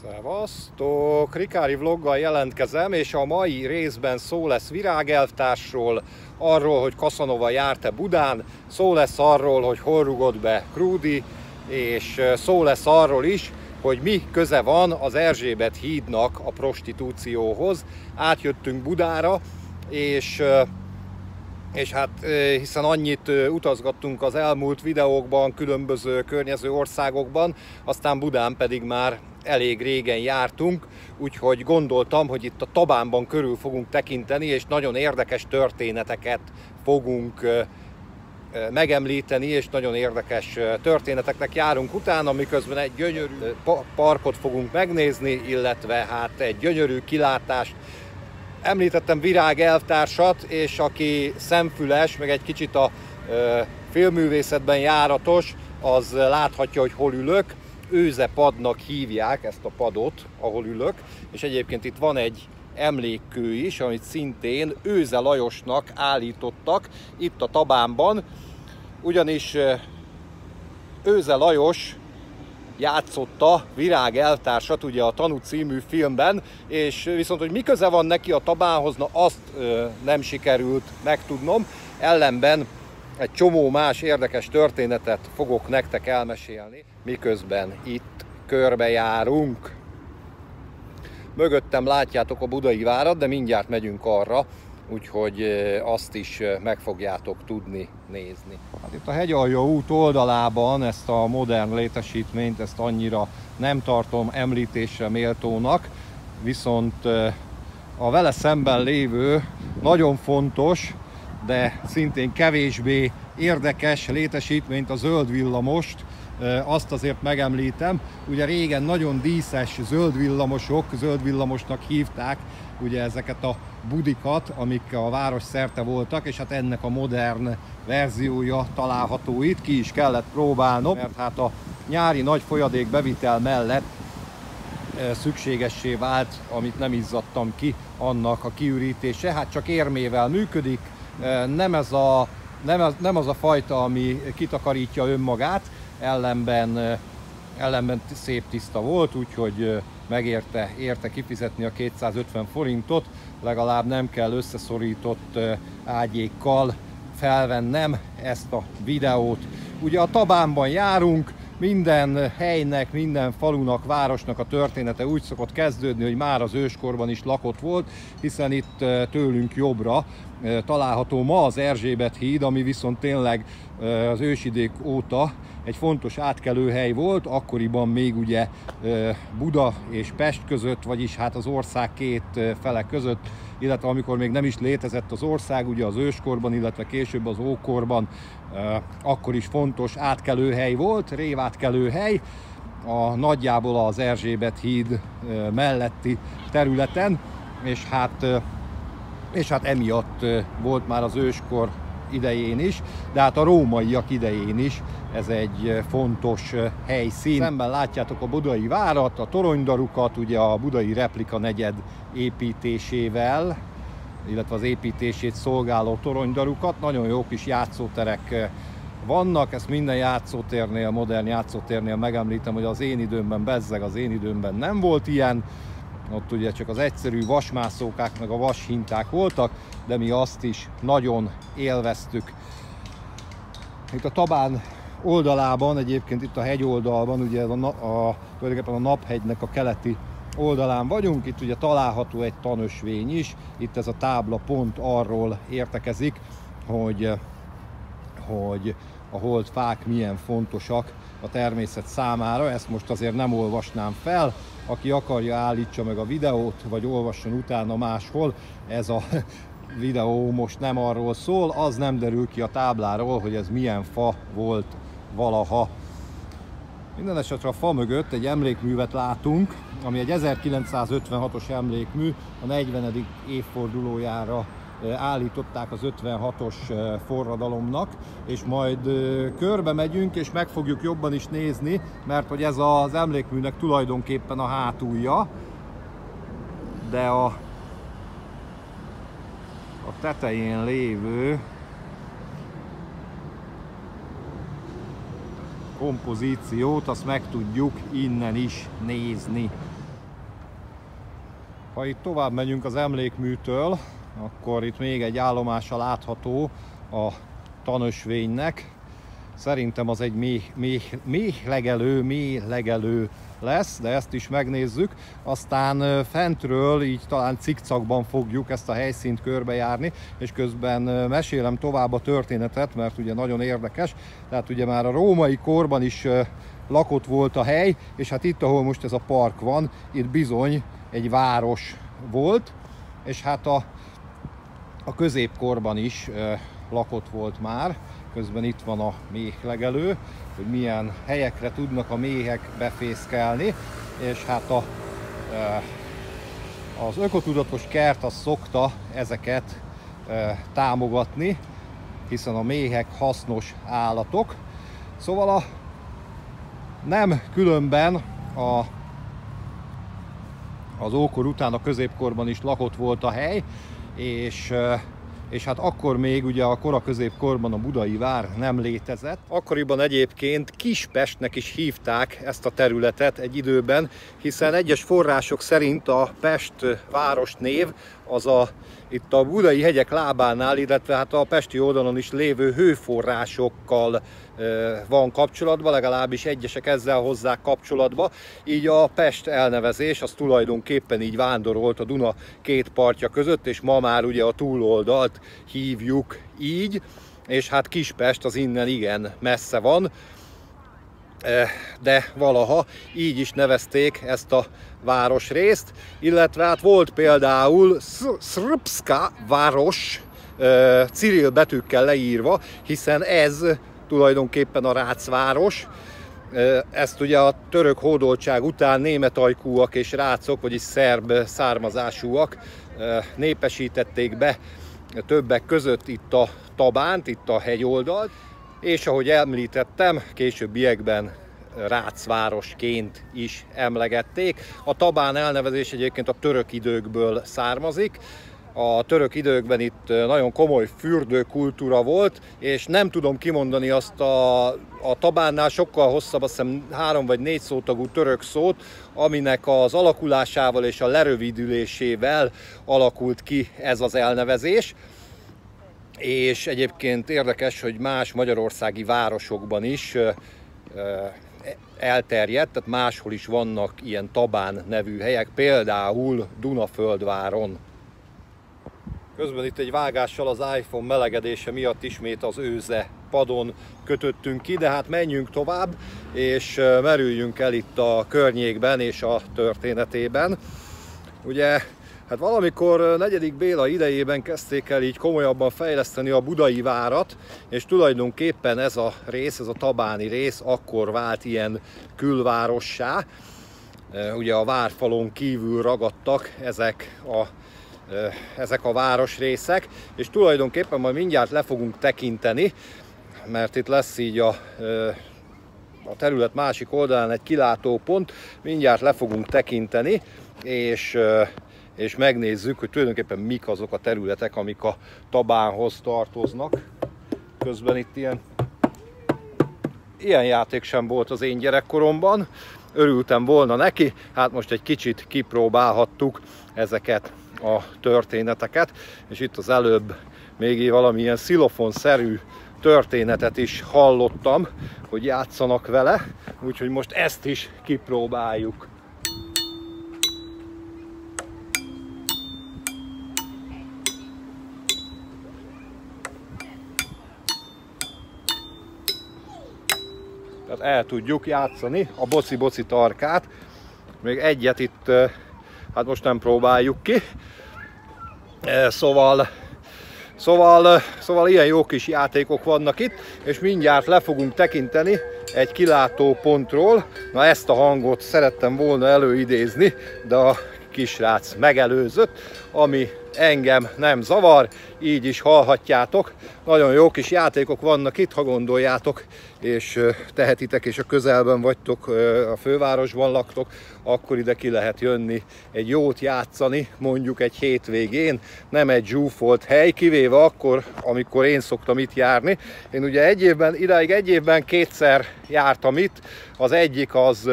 Szevasztok! Rikári vloggal jelentkezem, és a mai részben szó lesz virágelvtársról, arról, hogy Casanova járt-e Budán, szó lesz arról, hogy hol rugott be Krúdi, és szó lesz arról is, hogy mi köze van az Erzsébet hídnak a prostitúcióhoz. Átjöttünk Budára, és hát hiszen annyit utazgattunk az elmúlt videókban, különböző környező országokban, aztán Budán pedig már elég régen jártunk, úgyhogy gondoltam, hogy itt a Tabánban körül fogunk tekinteni, és nagyon érdekes történeteket fogunk megemlíteni, és nagyon érdekes történeteknek járunk utána, miközben egy gyönyörű parkot fogunk megnézni, illetve hát egy gyönyörű kilátást. Említettem virágelvtársat, és aki szemfüles, meg egy kicsit a filmművészetben járatos, az láthatja, hogy hol ülök. Őzepadnak hívják ezt a padot, ahol ülök, és egyébként itt van egy emlékkő is, amit szintén Őze Lajosnak állítottak itt a Tabánban, ugyanis Őze Lajos játszotta virágelvtársat ugye a Tanú című filmben, és viszont hogy mi köze van neki a Tabánhoz, na azt nem sikerült megtudnom, ellenben egy csomó más érdekes történetet fogok nektek elmesélni, miközben itt körbejárunk. Mögöttem látjátok a Budai várat, de mindjárt megyünk arra, úgyhogy azt is meg fogjátok tudni nézni. Hát itt a Hegyalja út oldalában ezt a modern létesítményt, ezt annyira nem tartom említésre méltónak, viszont a vele szemben lévő nagyon fontos, de szintén kevésbé érdekes létesítményt, a zöld villamost, azt azért megemlítem. Ugye régen nagyon díszes zöld villamosnak hívták ugye ezeket a budikat, amik a város szerte voltak, és hát ennek a modern verziója található itt, ki is kellett próbálnom, mert hát a nyári nagy folyadék bevitel mellett szükségessé vált, amit nem izzadtam ki, annak a kiürítése. Hát csak érmével működik, nem az a fajta, ami kitakarítja önmagát, ellenben szép tiszta volt, úgyhogy érte kifizetni a 250 forintot, legalább nem kell összeszorított ágyékkal felvennem ezt a videót. Ugye a Tabánban járunk, minden helynek, minden falunak, városnak a története úgy szokott kezdődni, hogy már az őskorban is lakott volt, hiszen itt tőlünk jobbra található ma az Erzsébet híd, ami viszont tényleg az ősidők óta egy fontos átkelőhely volt, akkoriban még ugye Buda és Pest között, vagyis hát az ország két fele között, illetve amikor még nem is létezett az ország, ugye az őskorban, illetve később az ókorban, akkor is fontos átkelőhely volt, révátkelőhely, nagyjából az Erzsébet híd melletti területen, és hát emiatt volt már az őskor idején is, de hát a rómaiak idején is ez egy fontos helyszín. Szemben látjátok a Budai várat, a toronydarukat, ugye a budai replika negyed építésével, illetve az építését szolgáló toronydarukat. Nagyon jó kis játszóterek vannak, ezt minden játszótérnél, modern játszótérnél megemlítem, hogy az én időmben bezzeg, az én időmben nem volt ilyen. Ott ugye csak az egyszerű vasmászókák meg a vashinták voltak, de mi azt is nagyon élveztük. Itt a Tabán oldalában, egyébként itt a hegyoldalban, ugye tulajdonképpen a Naphegynek a keleti oldalán vagyunk, itt ugye található egy tanösvény is, itt ez a tábla pont arról értekezik, hogy a holdfák milyen fontosak a természet számára, ezt most azért nem olvasnám fel, aki akarja, állítsa meg a videót, vagy olvasson utána máshol, ez a videó most nem arról szól, az nem derül ki a tábláról, hogy ez milyen fa volt valaha. Minden esetre a fa mögött egy emlékművet látunk, ami egy 1956-os emlékmű, a 40. évfordulójára állították az 56-os forradalomnak, és majd körbe megyünk, és meg fogjuk jobban is nézni, mert hogy ez az emlékműnek tulajdonképpen a hátulja, de a tetején lévő kompozíciót azt meg tudjuk innen is nézni. Ha itt tovább megyünk az emlékműtől, akkor itt még egy állomása látható a tanösvénynek. Szerintem az egy mély legelő lesz, de ezt is megnézzük. Aztán fentről így talán cikcakban fogjuk ezt a helyszínt körbejárni, és közben mesélem tovább a történetet, mert ugye nagyon érdekes. Tehát ugye már a római korban is lakott volt a hely, és hát itt, ahol most ez a park van, itt bizony egy város volt, és hát a középkorban is lakott volt már. Közben itt van a méhlegelő, hogy milyen helyekre tudnak a méhek befészkelni, és hát az ökotudatos kert az szokta ezeket támogatni, hiszen a méhek hasznos állatok. Szóval nem különben az ókor után a középkorban is lakott volt a hely, és hát akkor még ugye a kora középkorban a budai vár nem létezett. Akkoriban egyébként Kispestnek is hívták ezt a területet egy időben, hiszen egyes források szerint a Pest városnév az itt a budai hegyek lábánál, illetve hát a pesti oldalon is lévő hőforrásokkal van kapcsolatban, legalábbis egyesek ezzel hozzák kapcsolatba. Így a Pest elnevezés az tulajdonképpen így vándorolt a Duna két partja között, és ma már ugye a túloldalt hívjuk így, és hát Kispest az innen igen messze van, de valaha így is nevezték ezt a városrészt, illetve hát volt például Srpska város cirill betűkkel leírva, hiszen ez tulajdonképpen a rácváros. Ezt ugye a török hódoltság után németajkúak és rácok, vagyis szerb származásúak népesítették be többek között itt a Tabánt, itt a hegyoldalt, és ahogy említettem, későbbiekben rácvárosként is emlegették. A Tabán elnevezés egyébként a török időkből származik. A török időkben itt nagyon komoly fürdőkultúra volt, és nem tudom kimondani azt a Tabánnál sokkal hosszabb, azt hiszem 3 vagy 4 szótagú török szót, aminek az alakulásával és a lerövidülésével alakult ki ez az elnevezés. És egyébként érdekes, hogy más magyarországi városokban is elterjedt, tehát máshol is vannak ilyen Tabán nevű helyek, például Dunaföldváron. Közben itt egy vágással az iPhone melegedése miatt ismét az őze padon kötöttünk ki, de hát menjünk tovább, és merüljünk el itt a környékben és a történetében. Ugye, hát valamikor 4. Béla idejében kezdték el így komolyabban fejleszteni a budai várat, és tulajdonképpen ez a rész, ez a tabáni rész akkor vált ilyen külvárossá. Ugye a várfalon kívül ragadtak ezek a városrészek, és tulajdonképpen majd mindjárt le fogunk tekinteni, mert itt lesz így a terület másik oldalán egy kilátópont, mindjárt le fogunk tekinteni, és megnézzük, hogy tulajdonképpen mik azok a területek, amik a Tabánhoz tartoznak. Közben itt ilyen játék sem volt az én gyerekkoromban, örültem volna neki, hát most egy kicsit kipróbálhattuk ezeket a történeteket, és itt az előbb még valamilyen xilofon-szerű történetet is hallottam, hogy játszanak vele, úgyhogy most ezt is kipróbáljuk. Tehát el tudjuk játszani a boci-boci tarkát. Még egyet itt, hát most nem próbáljuk ki. Szóval ilyen jó kis játékok vannak itt, és mindjárt le fogunk tekinteni egy kilátópontról. Na, ezt a hangot szerettem volna előidézni, de a kisrác megelőzött, ami engem nem zavar, így is hallhatjátok. Nagyon jó kis játékok vannak itt, ha gondoljátok, és tehetitek, és a közelben vagytok, a fővárosban laktok, akkor ide ki lehet jönni egy jót játszani, mondjuk egy hétvégén, nem egy zsúfolt hely, kivéve akkor, amikor én szoktam itt járni. Én ugye idáig egy évben 2-szer jártam itt, az egyik az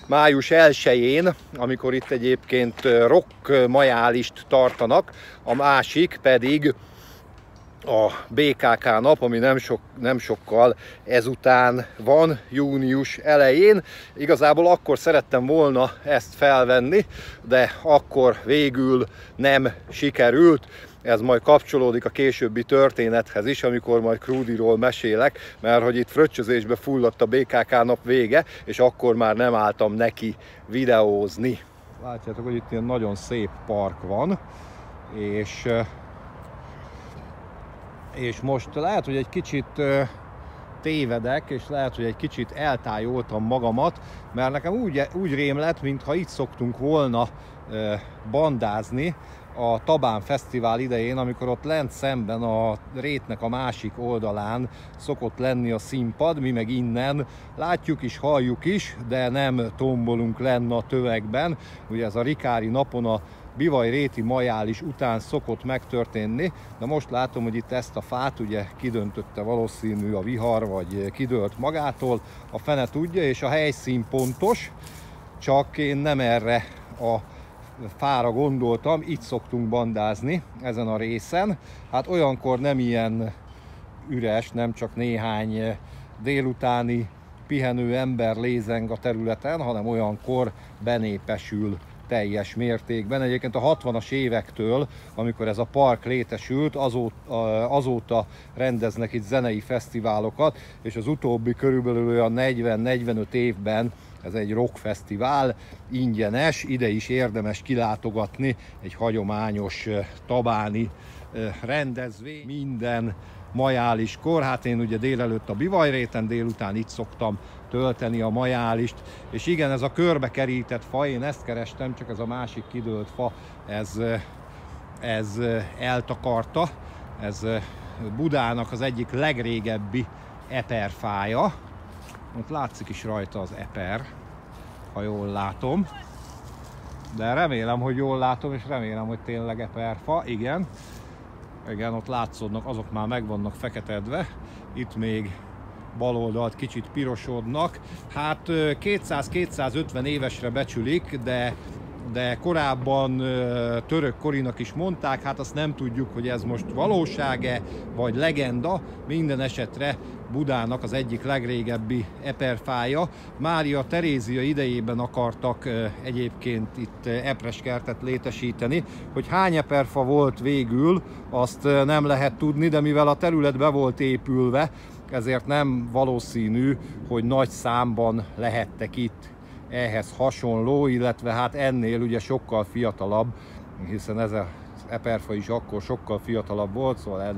május 1-én, amikor itt egyébként rock majálist tartanak, a másik pedig a BKK nap, ami nem sokkal ezután van, június elején. Igazából akkor szerettem volna ezt felvenni, de akkor végül nem sikerült. Ez majd kapcsolódik a későbbi történethez is, amikor majd Crudiról mesélek, mert hogy itt fröccsözésbe fulladt a BKK nap vége, és akkor már nem álltam neki videózni. Látjátok, hogy itt ilyen nagyon szép park van, és most lehet, hogy egy kicsit tévedek, és lehet, hogy egy kicsit eltájoltam magamat, mert nekem úgy rém lett, mintha itt szoktunk volna bandázni a Tabán Fesztivál idején, amikor ott lent szemben a rétnek a másik oldalán szokott lenni a színpad, mi meg innen látjuk is, halljuk is, de nem tombolunk lenne a tövegben. Ugye ez a Rikári napon a Bivaj-réti majális után szokott megtörténni, de most látom, hogy itt ezt a fát ugye kidöntötte valószínű a vihar, vagy kidőlt magától, a fene tudja, és a helyszín pontos, csak én nem erre a fára gondoltam, itt szoktunk bandázni ezen a részen. Hát olyankor nem ilyen üres, nem csak néhány délutáni pihenő ember lézeng a területen, hanem olyankor benépesül teljes mértékben. Egyébként a 60-as évektől, amikor ez a park létesült, azóta rendeznek itt zenei fesztiválokat, és az utóbbi körülbelül olyan 40-45 évben ez egy rockfesztivál, ingyenes, ide is érdemes kilátogatni, egy hagyományos tabáni rendezvény, minden majáliskor. Hát én ugye délelőtt a Bivaj-réten, délután itt szoktam tölteni a majálist, és igen, ez a körbekerített fa, én ezt kerestem, csak ez a másik kidőlt fa, ez eltakarta, ez Budának az egyik legrégebbi eperfája, ott látszik is rajta az eper, ha jól látom, de remélem, hogy jól látom, és remélem, hogy tényleg eperfa, igen, ott látszódnak, azok már meg vannak feketedve, itt még bal oldalt kicsit pirosodnak. Hát 200-250 évesre becsülik, de korábban török korinak is mondták, hát azt nem tudjuk, hogy ez most valóság-e, vagy legenda. Minden esetre Budának az egyik legrégebbi eperfája. Mária Terézia idejében akartak egyébként itt epreskertet létesíteni. Hogy hány eperfa volt végül, azt nem lehet tudni, de mivel a terület be volt épülve, ezért nem valószínű, hogy nagy számban lehettek itt ehhez hasonló, illetve hát ennél ugye sokkal fiatalabb, hiszen ez az eperfa is akkor sokkal fiatalabb volt, szóval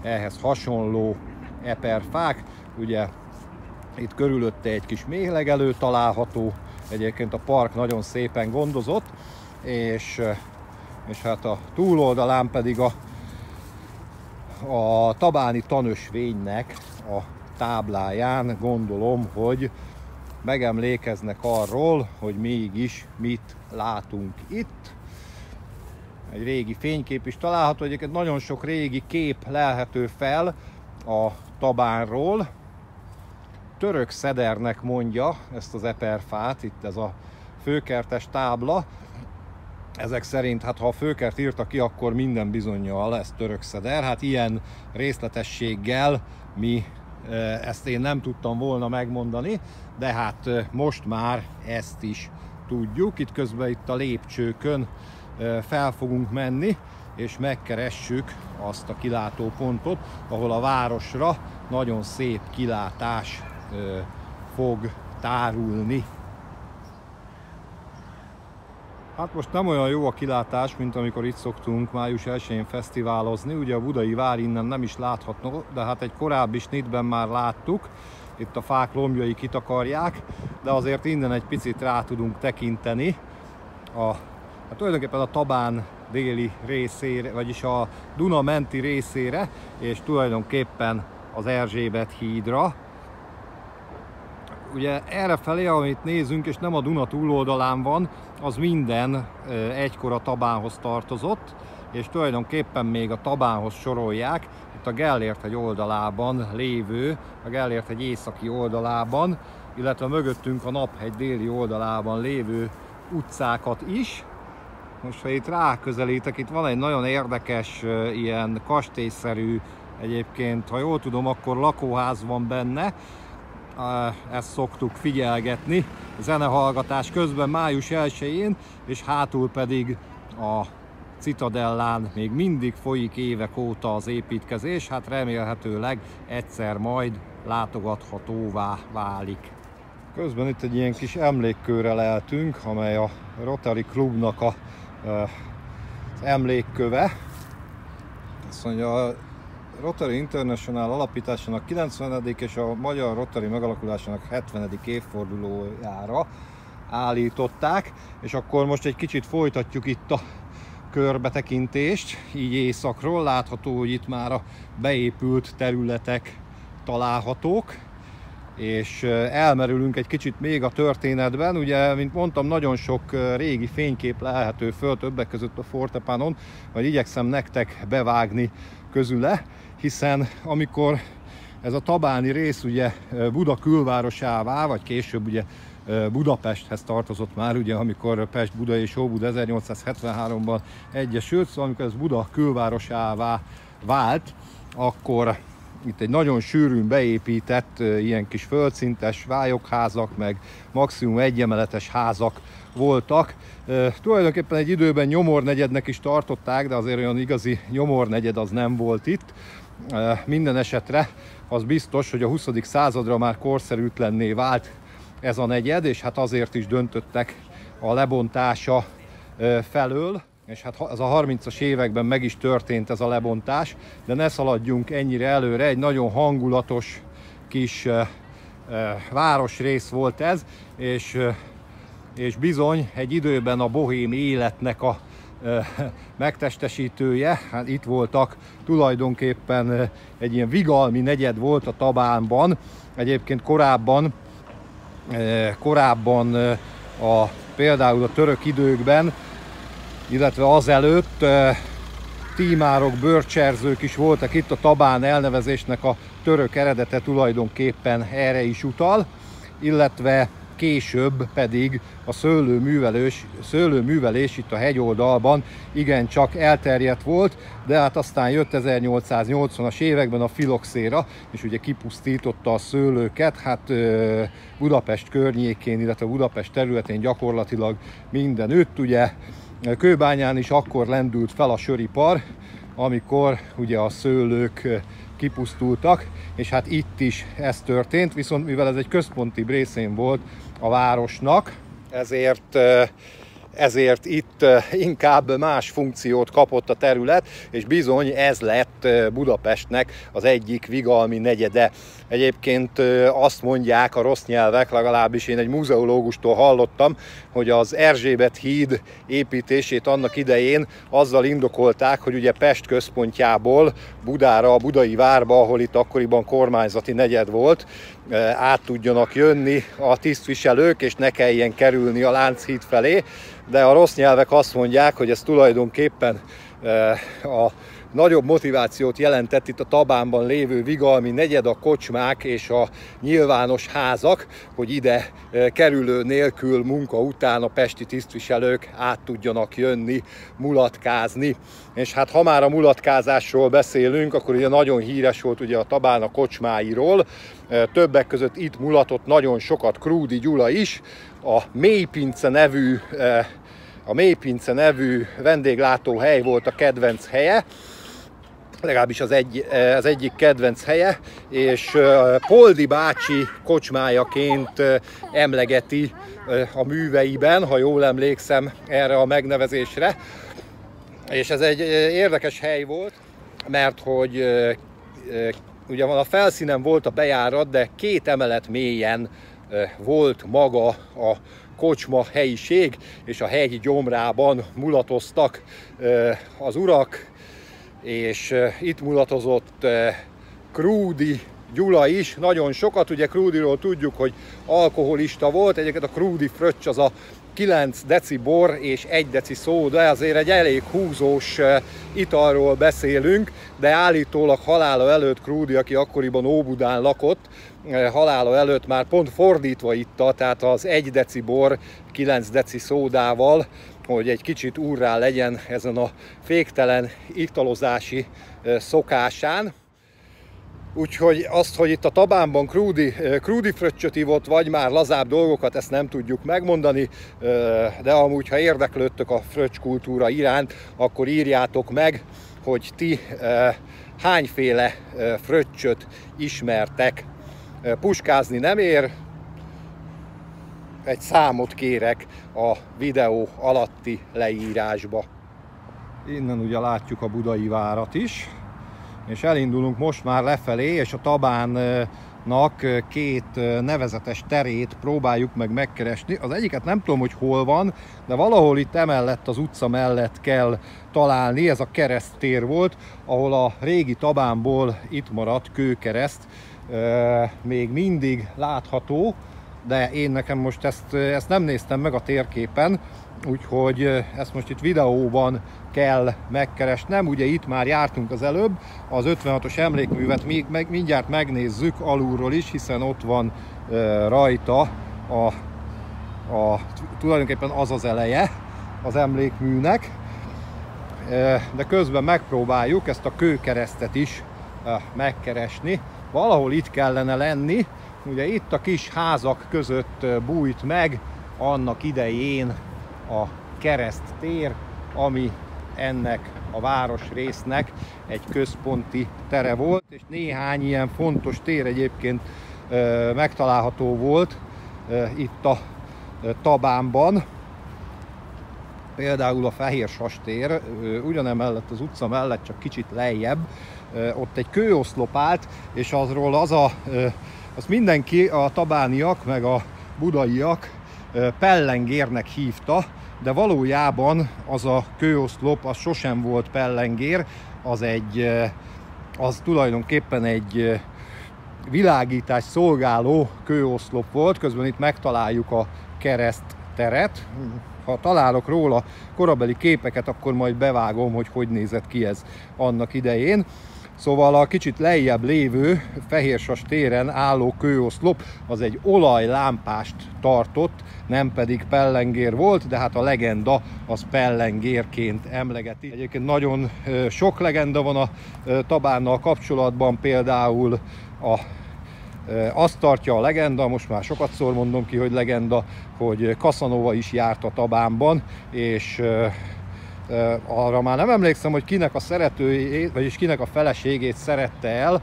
ehhez hasonló eperfák. Ugye itt körülötte egy kis méhlegelő található, egyébként a park nagyon szépen gondozott, és hát a túloldalán pedig a tabáni tanösvénynek a tábláján gondolom, hogy megemlékeznek arról, hogy mégis mit látunk itt. Egy régi fénykép is található, egyébként nagyon sok régi kép lelhető fel a Tabánról. Török szedernek mondja ezt az eperfát, itt ez a főkertes tábla. Ezek szerint, hát ha a főkert írta ki, akkor minden bizonnyal ez török szeder. Hát ilyen részletességgel ezt én nem tudtam volna megmondani, de hát most már ezt is tudjuk. Itt közben itt a lépcsőkön fel fogunk menni, és megkeressük azt a kilátópontot, ahol a városra nagyon szép kilátás fog tárulni. Hát most nem olyan jó a kilátás, mint amikor itt szoktunk május 1-én fesztiválozni. Ugye a budai vár innen nem is látható, de hát egy korábbi snitben már láttuk. Itt a fák lombjai kitakarják, de azért innen egy picit rá tudunk tekinteni hát tulajdonképpen a Tabán déli részére, vagyis a Duna menti részére, és tulajdonképpen az Erzsébet hídra. Ugye errefelé, amit nézünk, és nem a Duna túloldalán van, az minden egykor a Tabánhoz tartozott, és tulajdonképpen még a Tabánhoz sorolják. Itt a Gellért-hegy oldalában lévő, a Gellért-hegy északi oldalában illetve mögöttünk a Naphegy déli oldalában lévő utcákat is. Most, ha itt ráközelítek, itt van egy nagyon érdekes, ilyen kastélyszerű, egyébként, ha jól tudom, akkor lakóház van benne. Ezt szoktuk figyelgetni zenehallgatás közben május 1-én, és hátul pedig a Citadellán még mindig folyik évek óta az építkezés, hát remélhetőleg egyszer majd látogathatóvá válik. Közben itt egy ilyen kis emlékkőre eltünk, amely a Rotary Klubnak az emlékköve. Azt mondja, a Rotary International alapításának 90. és a Magyar Rotary megalakulásának 70. évfordulójára állították, és akkor most egy kicsit folytatjuk itt a körbetekintést, így északról. Látható, hogy itt már a beépült területek találhatók, és elmerülünk egy kicsit még a történetben. Ugye, mint mondtam, nagyon sok régi fénykép lelhető föl, többek között a Fortepanon, vagy igyekszem nektek bevágni közüle, hiszen amikor ez a tabáni rész ugye Buda külvárosává, vagy később ugye Budapesthez tartozott már, ugye, amikor Pest, Buda és Óbuda 1873-ban egyesült, szóval amikor ez Buda külvárosává vált, akkor itt egy nagyon sűrűn beépített ilyen kis földszintes vályokházak, meg maximum egyemeletes házak voltak. Tulajdonképpen egy időben nyomornegyednek is tartották, de azért olyan igazi nyomornegyed az nem volt itt. Minden esetre az biztos, hogy a 20. századra már korszerűtlenné vált ez a negyed, és hát azért is döntöttek a lebontása felől. És hát az a 30-as években meg is történt ez a lebontás, de ne szaladjunk ennyire előre, egy nagyon hangulatos kis városrész volt ez, és bizony egy időben a bohém életnek a megtestesítője. Hát itt voltak tulajdonképpen egy ilyen vigalmi negyed volt a Tabánban. Egyébként korábban például a török időkben, illetve azelőtt tímárok, bőrcserzők is voltak itt. A Tabán elnevezésnek a török eredete tulajdonképpen erre is utal, illetve később pedig a szőlőművelés itt a hegyoldalban igencsak elterjedt volt, de hát aztán jött 1880-as években a filoxéra, és ugye kipusztította a szőlőket, hát Budapest környékén, illetve Budapest területén gyakorlatilag mindenütt. Ugye Kőbányán is akkor lendült fel a söripar, amikor ugye a szőlők kipusztultak, és hát itt is ez történt, viszont mivel ez egy központi részén volt a városnak, ezért itt inkább más funkciót kapott a terület, és bizony ez lett Budapestnek az egyik vigalmi negyede. Egyébként azt mondják a rossz nyelvek, legalábbis én egy muzeológustól hallottam, hogy az Erzsébet híd építését annak idején azzal indokolták, hogy ugye Pest központjából Budára, a budai várba, ahol itt akkoriban kormányzati negyed volt, át tudjanak jönni a tisztviselők, és ne kelljen kerülni a Lánchíd felé. De a rossz nyelvek azt mondják, hogy ez tulajdonképpen a nagyobb motivációt jelentett itt a Tabánban lévő vigalmi negyed, a kocsmák és a nyilvános házak, hogy ide kerülő nélkül munka után a pesti tisztviselők át tudjanak jönni, mulatkázni. És hát ha már a mulatkázásról beszélünk, akkor ugye nagyon híres volt ugye a Tabán a kocsmáiról. Többek között itt mulatott nagyon sokat Krúdy Gyula is. A Mélypince nevű vendéglátóhely volt a kedvenc helye, legalábbis az egyik kedvenc helye, és Poldi bácsi kocsmájaként emlegeti a műveiben, ha jól emlékszem erre a megnevezésre. És ez egy érdekes hely volt, mert hogy ugye van a felszínen volt a bejárat, de 2 emelet mélyen volt maga a kocsma helyiség, és a hegy gyomrában mulatoztak az urak, és itt mulatozott Krúdy Gyula is nagyon sokat. Ugye Krúdyról tudjuk, hogy alkoholista volt, egyébként a Krúdy fröccs az a 9 deci bor és 1 deci szóda, ezért egy elég húzós italról beszélünk, de állítólag halála előtt Krúdy, aki akkoriban Óbudán lakott, halála előtt már pont fordítva itta, tehát az 1 deci bor 9 deci szódával, hogy egy kicsit úrrá legyen ezen a féktelen italozási szokásán. Úgyhogy azt, hogy itt a Tabánban Krúdy fröccsöt ivott, vagy már lazább dolgokat, ezt nem tudjuk megmondani, de amúgy, ha érdeklődtök a fröccs kultúra iránt, akkor írjátok meg, hogy ti hányféle fröccsöt ismertek. Puskázni nem ér, egy számot kérek a videó alatti leírásba. Innen ugye látjuk a Budai várat is, és elindulunk most már lefelé, és a Tabánnak 2 nevezetes terét próbáljuk meg megkeresni. Az egyiket nem tudom, hogy hol van, de valahol itt emellett, az utca mellett kell találni. Ez a kereszttér volt, ahol a régi Tabánból itt maradt kőkereszt még mindig látható, de én nekem most ezt nem néztem meg a térképen, úgyhogy ezt most itt videóban kell megkeresnem. Ugye itt már jártunk az előbb, az 56-os emlékművet mindjárt megnézzük alulról is, hiszen ott van rajta tulajdonképpen az az eleje az emlékműnek, de közben megpróbáljuk ezt a kőkeresztet is megkeresni. Valahol itt kellene lenni, ugye itt a kis házak között bújt meg annak idején a kereszttér, ami ennek a városrésznek egy központi tere volt, és néhány ilyen fontos tér egyébként megtalálható volt itt a Tabánban. Például a Fehérsas tér, ugyanemellett az utca mellett, csak kicsit lejjebb, ott egy kőoszlop állt, és azról azt mindenki, a tabániak meg a budaiak pellengérnek hívta, de valójában az a kőoszlop az sosem volt pellengér, az tulajdonképpen egy világítás szolgáló kőoszlop volt. Közben itt megtaláljuk a keresztteret. Ha találok róla korabeli képeket, akkor majd bevágom, hogy nézett ki ez annak idején. Szóval a kicsit lejjebb lévő Fehérsas téren álló kőoszlop az egy olajlámpást tartott, nem pedig pellengér volt, de hát a legenda az pellengérként emlegeti. Egyébként nagyon sok legenda van a Tabánnal kapcsolatban, például azt tartja a legenda, most már sokatszor mondom ki, hogy legenda, hogy Casanova is járt a Tabánban, és arra már nem emlékszem, hogy kinek a szeretőjét, vagyis kinek a feleségét szerette el,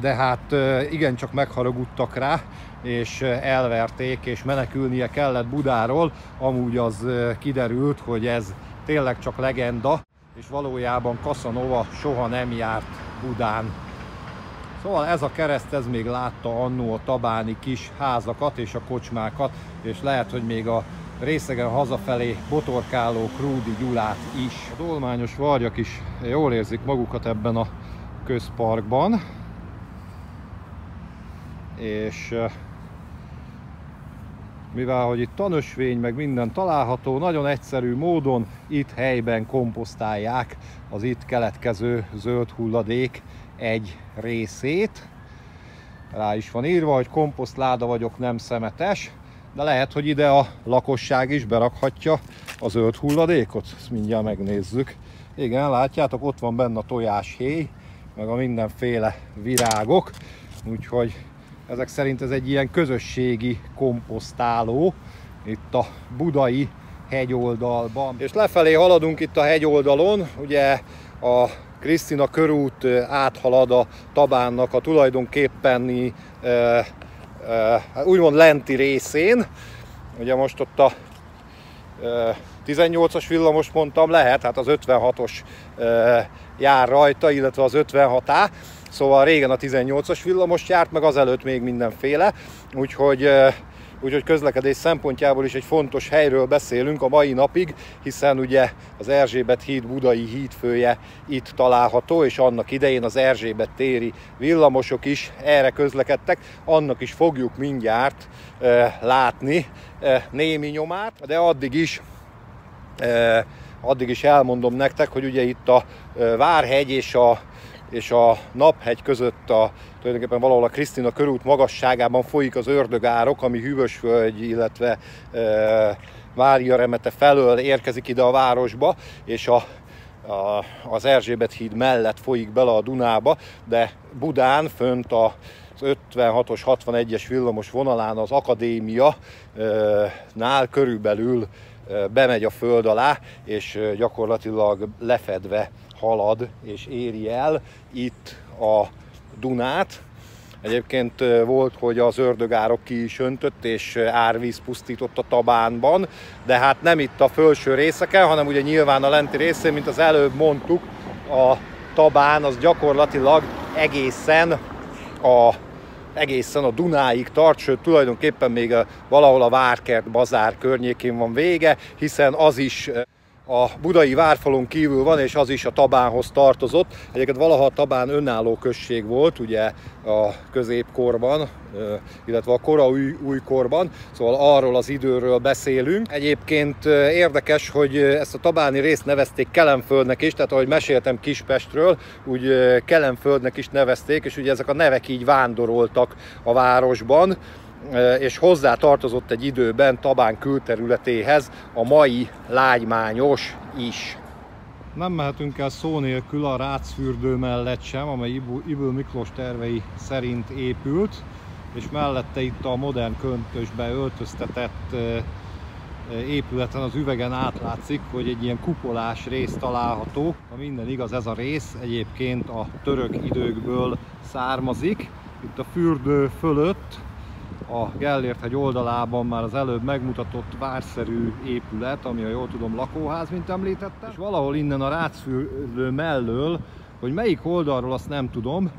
de hát igencsak megharagudtak rá, és elverték, és menekülnie kellett Budáról. Amúgy az kiderült, hogy ez tényleg csak legenda, és valójában Casanova soha nem járt Budán. Szóval ez a kereszt, ez még látta annó a tabáni kis házakat és a kocsmákat, és lehet, hogy még a részegen hazafelé botorkáló Krúdy Gyulát is. A dolmányos vargyak is jól érzik magukat ebben a közparkban, és mivel hogy itt tanösvény meg minden található, nagyon egyszerű módon itt helyben komposztálják az itt keletkező zöld hulladék egy részét. Rá is van írva, hogy komposztláda vagyok, nem szemetes, de lehet, hogy ide a lakosság is berakhatja a zöld hulladékot. Ezt mindjárt megnézzük. Igen, látjátok, ott van benne a tojáshéj, meg a mindenféle virágok, úgyhogy ezek szerint ez egy ilyen közösségi komposztáló itt a budai hegyoldalban. És lefelé haladunk itt a hegyoldalon, ugye a Krisztina körút áthalad a Tabánnak a tulajdonképpeni úgymond lenti részén. Ugye most ott a 18-as villamos mondtam, lehet, hát az 56-os jár rajta, illetve az 56A. Szóval régen a 18-as villamos járt, meg azelőtt még mindenféle. Úgyhogy úgyhogy közlekedés szempontjából is egy fontos helyről beszélünk a mai napig, hiszen ugye az Erzsébet híd budai hídfője itt található, és annak idején az Erzsébet téri villamosok is erre közlekedtek, annak is fogjuk mindjárt látni némi nyomát, de addig is elmondom nektek, hogy ugye itt a Várhegy és a Naphegy között tulajdonképpen valahol a Krisztina körút magasságában folyik az Ördögárok, ami Hűvösvölgy, illetve Máriaremete felől érkezik ide a városba, és az Erzsébet híd mellett folyik bele a Dunába, de Budán fönt az 56-os, 61-es villamos vonalán az Akadémia nál körülbelül bemegy a föld alá, és gyakorlatilag lefedve halad és éri el itt a Dunát. Egyébként volt, hogy az Ördögárok ki is öntött, és árvíz pusztított a Tabánban, de hát nem itt a felső részeken, hanem ugye nyilván a lenti részén, mint az előbb mondtuk, a Tabán az gyakorlatilag egészen a Dunáig tart, sőt tulajdonképpen még valahol a Várkert bazár környékén van vége, hiszen az is a budai várfalon kívül van, és az is a Tabánhoz tartozott. Egyébként valaha a Tabán önálló község volt, ugye a középkorban, illetve a kora újkorban, szóval arról az időről beszélünk. Egyébként érdekes, hogy ezt a tabáni részt nevezték Kelenföldnek is, tehát ahogy meséltem Kispestről, úgy Kelenföldnek is nevezték, és ugye ezek a nevek így vándoroltak a városban, és hozzá tartozott egy időben Tabán külterületéhez a mai Lágymányos is. Nem mehetünk el szó nélkül a Rácfürdő mellett sem, amely Ybl Miklós tervei szerint épült, és mellette itt a modern köntösbe öltöztetett épületen az üvegen átlátszik, hogy egy ilyen kupolás rész található. Ha minden igaz, ez a rész egyébként a török időkből származik. Itt a fürdő fölött a Gellért-hegy oldalában már az előbb megmutatott várszerű épület, ami, ha jól tudom, lakóház, mint említettem. És valahol innen a Rácfürdő mellől, hogy melyik oldalról, azt nem tudom,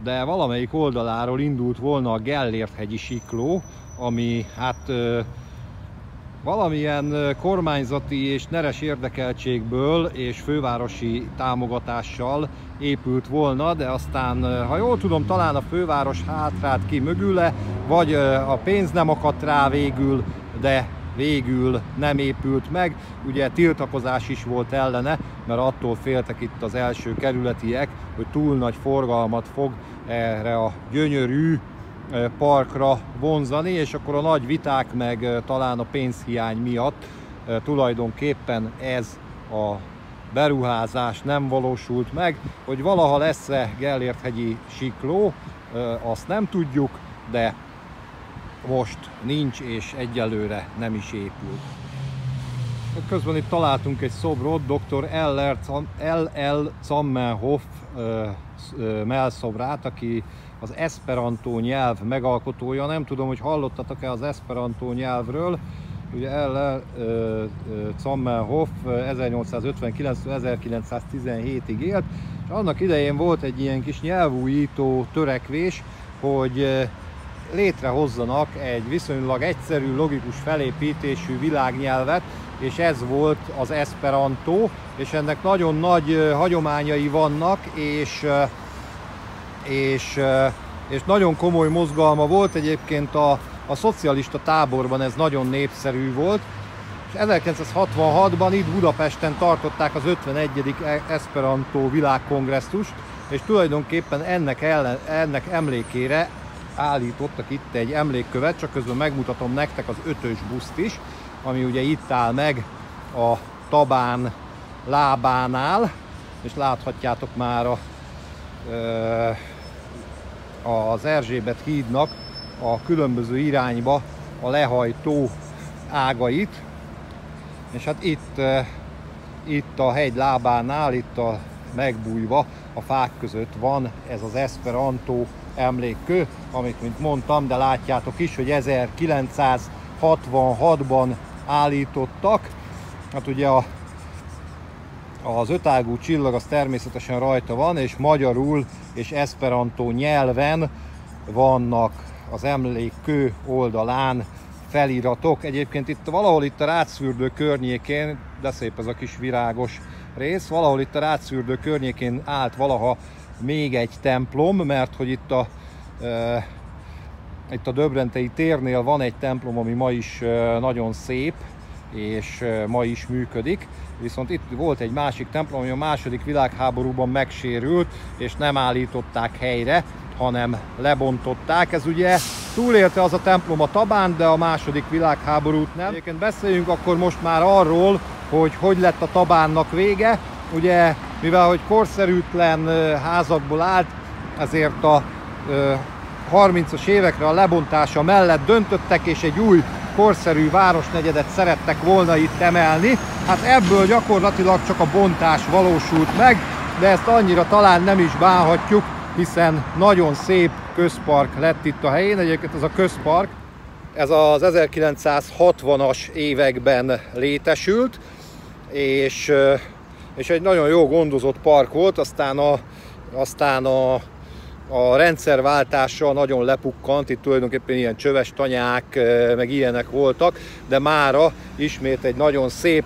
de valamelyik oldaláról indult volna a Gellért-hegyi sikló, ami hát valamilyen kormányzati és neres érdekeltségből és fővárosi támogatással épült volna, de aztán, ha jól tudom, talán a főváros hátrált ki mögüle, vagy a pénz nem akadt rá végül, de végül nem épült meg. Ugye tiltakozás is volt ellene, mert attól féltek itt az első kerületiek, hogy túl nagy forgalmat fog erre a gyönyörű parkra vonzani, és akkor a nagy viták meg talán a pénzhiány miatt tulajdonképpen ez a beruházás nem valósult meg. Hogy valaha lesz-e Gellért-hegyi sikló, azt nem tudjuk, de most nincs, és egyelőre nem is épült. Közben itt találtunk egy szobrot, dr. L.L. Zamenhof mellszobrát, aki az eszperantó nyelv megalkotója. Nem tudom, hogy hallottatok-e az eszperantó nyelvről. Ugye L.L. Zamenhof 1859-1917-ig élt, és annak idején volt egy ilyen kis nyelvújító törekvés, hogy létrehozzanak egy viszonylag egyszerű, logikus felépítésű világnyelvet, és ez volt az eszperantó, és ennek nagyon nagy hagyományai vannak, és nagyon komoly mozgalma volt. Egyébként a szocialista táborban ez nagyon népszerű volt, és 1966-ban itt Budapesten tartották az 51. Eszperantó világkongresszust, és tulajdonképpen ennek emlékére állítottak itt egy emlékkövet, csak közben megmutatom nektek az 5-ös buszt is, ami ugye itt áll meg a Tabán lábánál, és láthatjátok már az Erzsébet hídnak a különböző irányba a lehajtó ágait, és hát itt a hegy lábánál, itt a megbújva a fák között van ez az eszperantó emlékkő, amit, mint mondtam, de látjátok is, hogy 1966-ban állítottak. Hát ugye az ötágú csillag az természetesen rajta van, és magyarul és eszperantó nyelven vannak az emlékkő oldalán feliratok. Egyébként itt valahol itt a Rácz-fürdő környékén, de szép ez a kis virágos rész, valahol itt a Rácz-fürdő környékén állt valaha még egy templom, mert hogy itt a Döbrentei térnél van egy templom, ami ma is nagyon szép, és ma is működik. Viszont itt volt egy másik templom, ami a második világháborúban megsérült, és nem állították helyre, hanem lebontották. Ez ugye túlélte az a templom a Tabánt, de a második világháborút nem. Egyébként beszéljünk akkor most már arról, hogy hogy lett a Tabánnak vége. Ugye, mivel hogy korszerűtlen házakból állt, ezért a 30-as évekre a lebontása mellett döntöttek, és egy új korszerű városnegyedet szerettek volna itt emelni. Hát ebből gyakorlatilag csak a bontás valósult meg, de ezt annyira talán nem is bánhatjuk, hiszen nagyon szép közpark lett itt a helyén. Egyébként ez a közpark, ez az 1960-as években létesült, és egy nagyon jó gondozott park volt, aztán a rendszerváltással nagyon lepukkant, itt tulajdonképpen ilyen csöves tanyák, meg ilyenek voltak, de mára ismét egy nagyon szép,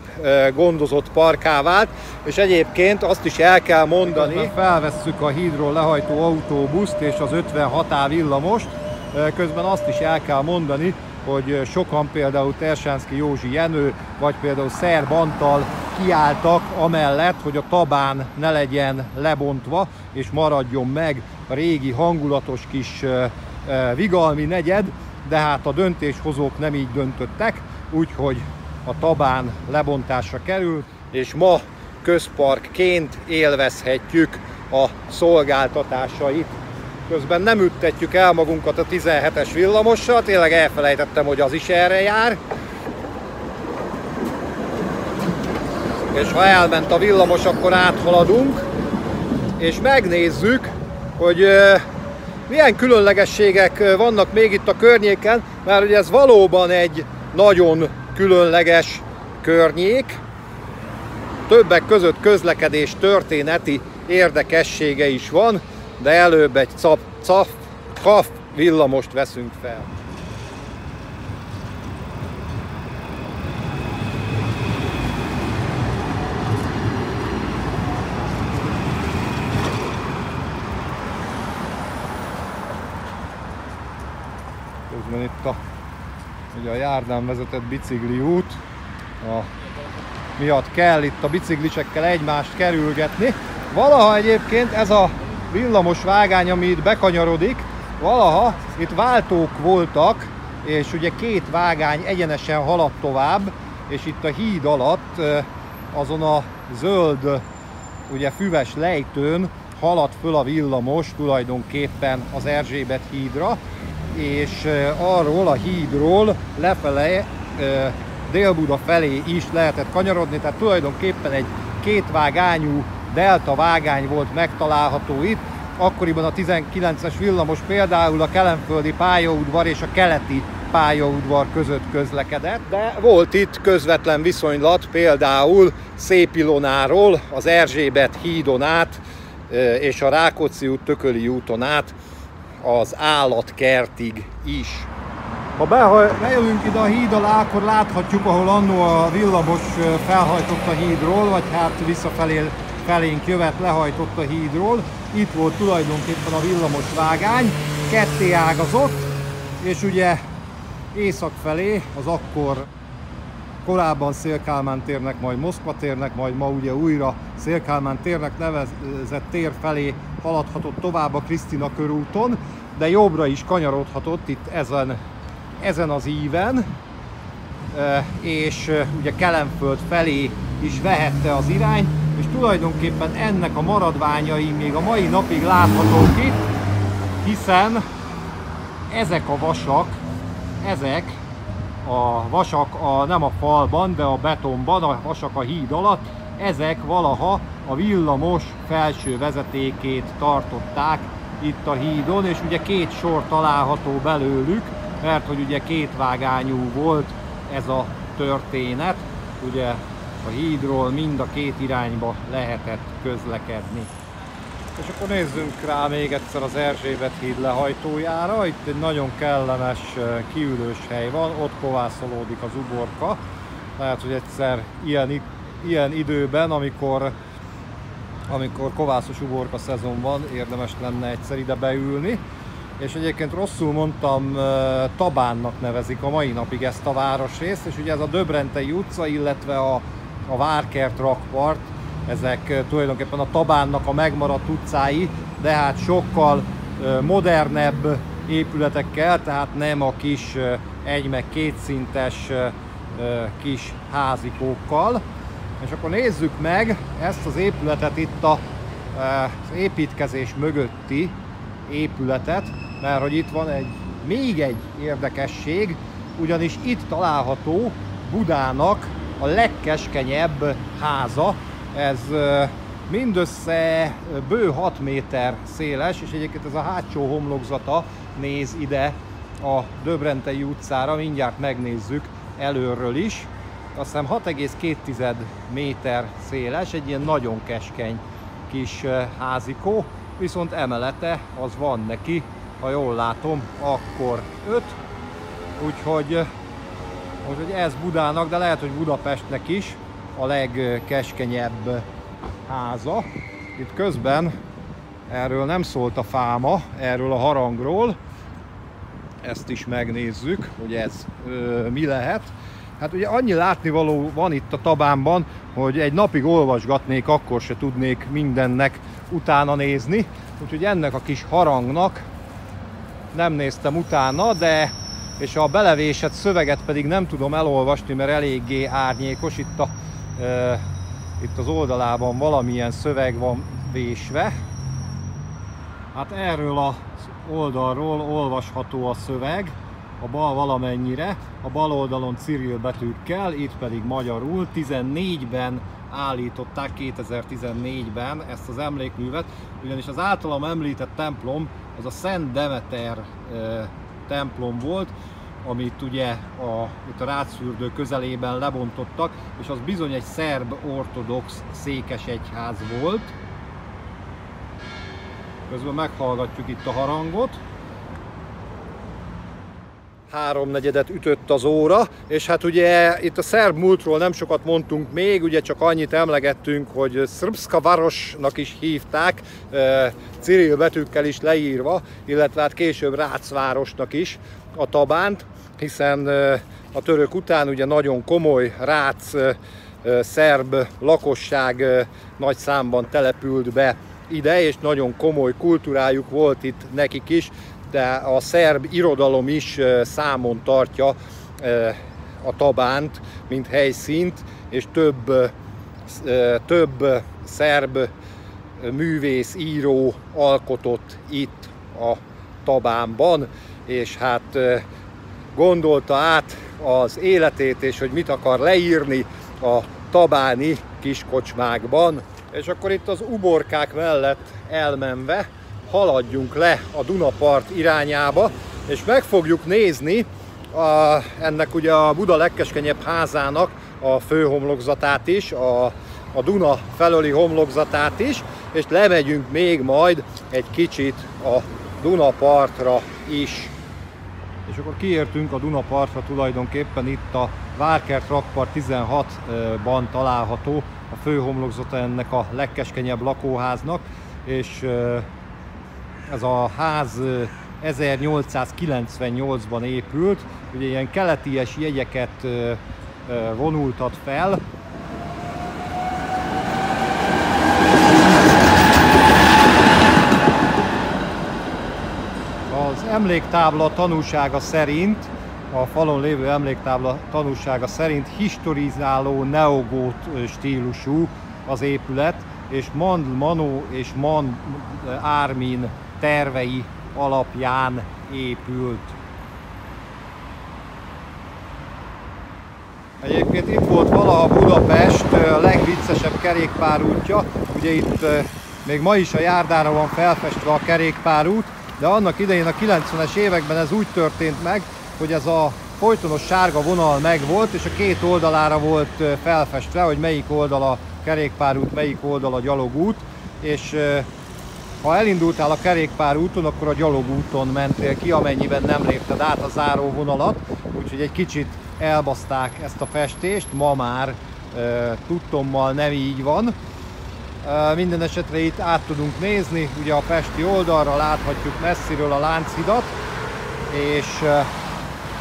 gondozott parkká vált, és egyébként azt is el kell mondani, felvesszük a hídról lehajtó autóbuszt és az 56A villamost, közben azt is el kell mondani, hogy sokan, például Tersánszky Józsi Jenő, vagy például Szerb Antal kiálltak amellett, hogy a Tabán ne legyen lebontva, és maradjon meg a régi hangulatos kis vigalmi negyed, de hát a döntéshozók nem így döntöttek, úgyhogy a Tabán lebontásra kerül, és ma közparkként élvezhetjük a szolgáltatásait. Közben nem üttetjük el magunkat a 17-es villamossal, tényleg elfelejtettem, hogy az is erre jár. És ha elment a villamos, akkor áthaladunk, és megnézzük, hogy milyen különlegességek vannak még itt a környéken, mert ugye ez valóban egy nagyon különleges környék. Többek között közlekedés történeti érdekessége is van, de előbb egy CAF villamost veszünk fel. Közben itt ugye a járdán vezetett bicikliút miatt kell itt a biciklisekkel egymást kerülgetni. Valaha egyébként ez a villamos vágány, ami itt bekanyarodik, valaha itt váltók voltak, és ugye két vágány egyenesen haladt tovább, és itt a híd alatt azon a zöld, ugye füves lejtőn haladt föl a villamos tulajdonképpen az Erzsébet hídra, és arról a hídról lefele Dél-Buda felé is lehetett kanyarodni, tehát tulajdonképpen egy kétvágányú delta vágány volt megtalálható itt. Akkoriban a 19-es villamos például a kelenföldi pályaudvar és a keleti pályaudvar között közlekedett, de volt itt közvetlen viszonylat például Szépilonáról, az Erzsébet hídon át és a Rákóczi út Tököli úton át az Állatkertig is. Ha bejövünk ide a híd alá, akkor láthatjuk, ahol annó a villamos felhajtott a hídról, vagy hát visszafelénk jövet lehajtott a hídról. Itt volt tulajdonképpen a villamos vágány, ketté ágazott, és ugye észak felé az akkor korábban Széll-Kálmán térnek, majd Moszkva térnek, majd ma ugye újra Széll-Kálmán térnek nevezett tér felé haladhatott tovább a Krisztina körúton, de jobbra is kanyarodhatott itt ezen az íven, és ugye Kelenföld felé is vehette az irányt, és tulajdonképpen ennek a maradványai még a mai napig láthatók itt, hiszen ezek a vasak, nem a falban, de a betonban, a vasak a híd alatt, ezek valaha a villamos felső vezetékét tartották itt a hídon, és ugye két sor található belőlük, mert hogy ugye kétvágányú volt ez a történet, ugye a hídról mind a két irányba lehetett közlekedni. És akkor nézzünk rá még egyszer az Erzsébet híd lehajtójára. Itt egy nagyon kellemes kiülős hely van, ott kovászolódik az uborka. Lehet, hogy egyszer ilyen időben, amikor kovászos uborka szezon van, érdemes lenne egyszer ide beülni. És egyébként rosszul mondtam, Tabánnak nevezik a mai napig ezt a városrészt, és ugye ez a Döbrentei utca, illetve a Várkert rakpart, ezek tulajdonképpen a Tabánnak a megmaradt utcái, de hát sokkal modernebb épületekkel, tehát nem a kis egy meg kétszintes kis házikókkal. És akkor nézzük meg ezt az épületet, itt az építkezés mögötti épületet, mert hogy itt van még egy érdekesség, ugyanis itt található Budának a legkeskenyebb háza. Ez mindössze bő 6 méter széles, és egyébként ez a hátsó homlokzata néz ide a Döbrentei utcára, mindjárt megnézzük előről is. Azt hiszem 6,2 méter széles, egy ilyen nagyon keskeny kis házikó, viszont emelete az van neki, ha jól látom, akkor 5, úgyhogy ez Budának, de lehet, hogy Budapestnek is a legkeskenyebb háza. Itt közben erről nem szólt a fáma, erről a harangról, ezt is megnézzük, hogy ez mi lehet. Hát ugye annyi látnivaló van itt a Tabánban, hogy egy napig olvasgatnék, akkor se tudnék mindennek utána nézni. Úgyhogy ennek a kis harangnak nem néztem utána, és a belevésett szöveget pedig nem tudom elolvasni, mert eléggé árnyékos. Itt az oldalában valamilyen szöveg van vésve. Hát erről az oldalról olvasható a szöveg, a bal valamennyire, a bal oldalon cirill betűkkel, itt pedig magyarul. 14-ben állították, 2014-ben ezt az emlékművet, ugyanis az általam említett templom az a Szent Demeter templom volt, amit ugye itt a Rácfürdő közelében lebontottak, és az bizony egy szerb ortodox székesegyház volt. Közben meghallgatjuk itt a harangot. 3/4 ütött az óra, és hát ugye itt a szerb múltról nem sokat mondtunk még, ugye csak annyit emlegettünk, hogy Srpska városnak is hívták, cirill betűkkel is leírva, illetve hát később Rácvárosnak is a Tabánt, hiszen a török után ugye nagyon komoly rác szerb lakosság nagy számban települt be ide, és nagyon komoly kultúrájuk volt itt nekik is, de a szerb irodalom is számon tartja a Tabánt, mint helyszínt, és több szerb művész, író alkotott itt a Tabánban, és hát gondolta át az életét, és hogy mit akar leírni a tabáni kiskocsmákban. És akkor itt az uborkák mellett elmenve haladjunk le a Dunapart irányába, és meg fogjuk nézni ennek ugye a Buda legkeskenyebb házának a főhomlokzatát is, a Duna felőli homlokzatát is, és lemegyünk még majd egy kicsit a Dunapartra is. És akkor kiértünk a Dunapartra, tulajdonképpen itt a Várkert rakpart 16-ban található a főhomlokzata ennek a legkeskenyebb lakóháznak, és ez a ház 1898-ban épült, ugye ilyen keleties jegyeket vonultat fel. Az emléktábla tanúsága szerint, a falon lévő emléktábla tanúsága szerint historizáló neogót stílusú az épület, és Mandl Manó és Mandl Ármin tervei alapján épült. Egyébként itt volt valaha Budapest legviccesebb kerékpárútja, ugye itt még ma is a járdára van felfestve a kerékpárút, de annak idején a 90-es években ez úgy történt meg, hogy ez a folytonos sárga vonal megvolt, és a két oldalára volt felfestve, hogy melyik oldal a kerékpárút, melyik oldal a gyalogút, és Ha elindultál a kerékpárúton, akkor a gyalogúton mentél ki, amennyiben nem lépted át a záróvonalat, úgyhogy egy kicsit elbaszták ezt a festést, ma már tudtommal nem így van. Minden esetre itt át tudunk nézni, ugye a pesti oldalra láthatjuk messziről a Lánchidat,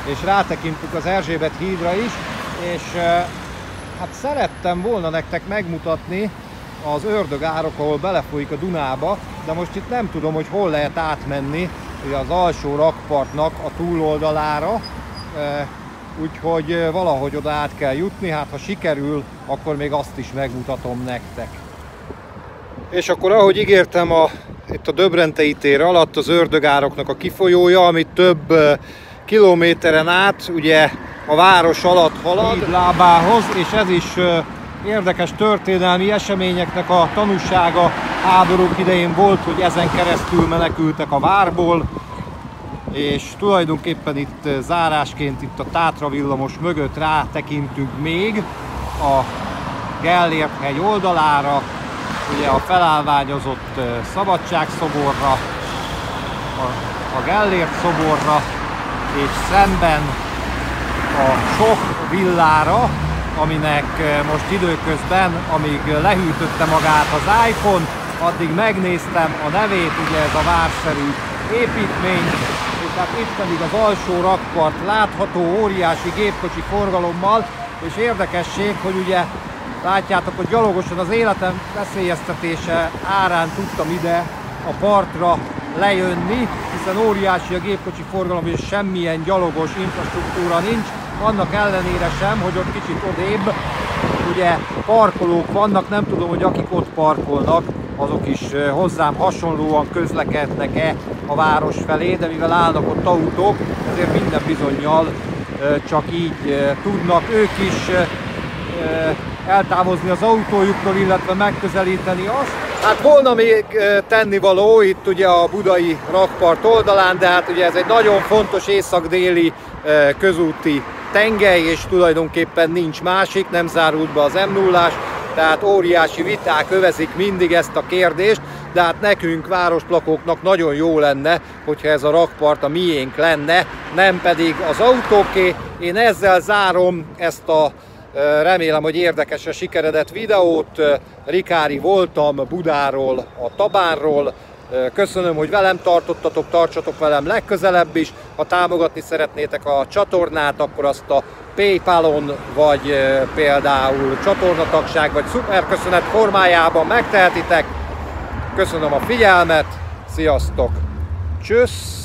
és rátekintünk az Erzsébet hídra is, és hát szerettem volna nektek megmutatni az Ördögárok, ahol belefolyik a Dunába, de most itt nem tudom, hogy hol lehet átmenni ugye az alsó rakpartnak a túloldalára, úgyhogy valahogy oda át kell jutni, hát ha sikerül, akkor még azt is megmutatom nektek. És akkor ahogy ígértem, itt a Döbrentei tér alatt az Ördögároknak a kifolyója, ami több kilométeren át ugye a város alatt halad lábához, és ez is érdekes történelmi eseményeknek a tanúsága. Háborúk idején volt, hogy ezen keresztül menekültek a várból, és tulajdonképpen itt zárásként itt a Tátra villamos mögött rátekintünk még a Gellért hegy oldalára, ugye a felállványozott szabadságszoborra, a Gellért szoborra, és szemben a sok villára, aminek most időközben, amíg lehűtötte magát az iPhone, addig megnéztem a nevét, ugye ez a várszerű építmény, és hát itt pedig az alsó rakpart látható, óriási gépkocsi forgalommal, és érdekesség, hogy ugye látjátok, hogy gyalogosan az életem veszélyeztetése árán tudtam ide a partra lejönni, hiszen óriási a gépkocsi forgalom, és semmilyen gyalogos infrastruktúra nincs, annak ellenére sem, hogy ott kicsit odébb ugye parkolók vannak, nem tudom, hogy akik ott parkolnak, azok is hozzám hasonlóan közlekednek-e a város felé, de mivel állnak ott autók, ezért minden bizonnyal csak így tudnak ők is eltávozni az autójukról, illetve megközelíteni azt. Hát volna még tennivaló itt ugye a budai rakpart oldalán, de hát ugye ez egy nagyon fontos észak-déli közúti tengely, és tulajdonképpen nincs másik, nem zárult be az M0-ás, tehát óriási viták övezik mindig ezt a kérdést, de hát nekünk városlakóknak nagyon jó lenne, hogyha ez a rakpart a miénk lenne, nem pedig az autóké. Én ezzel zárom ezt a remélem, hogy érdekesre sikeredett videót. Rikári voltam Budáról, a Tabánról. Köszönöm, hogy velem tartottatok, tartsatok velem legközelebb is. Ha támogatni szeretnétek a csatornát, akkor azt a PayPal-on, vagy például csatornatagság, vagy szuperköszönet formájában megtehetitek. Köszönöm a figyelmet, sziasztok! Csössz!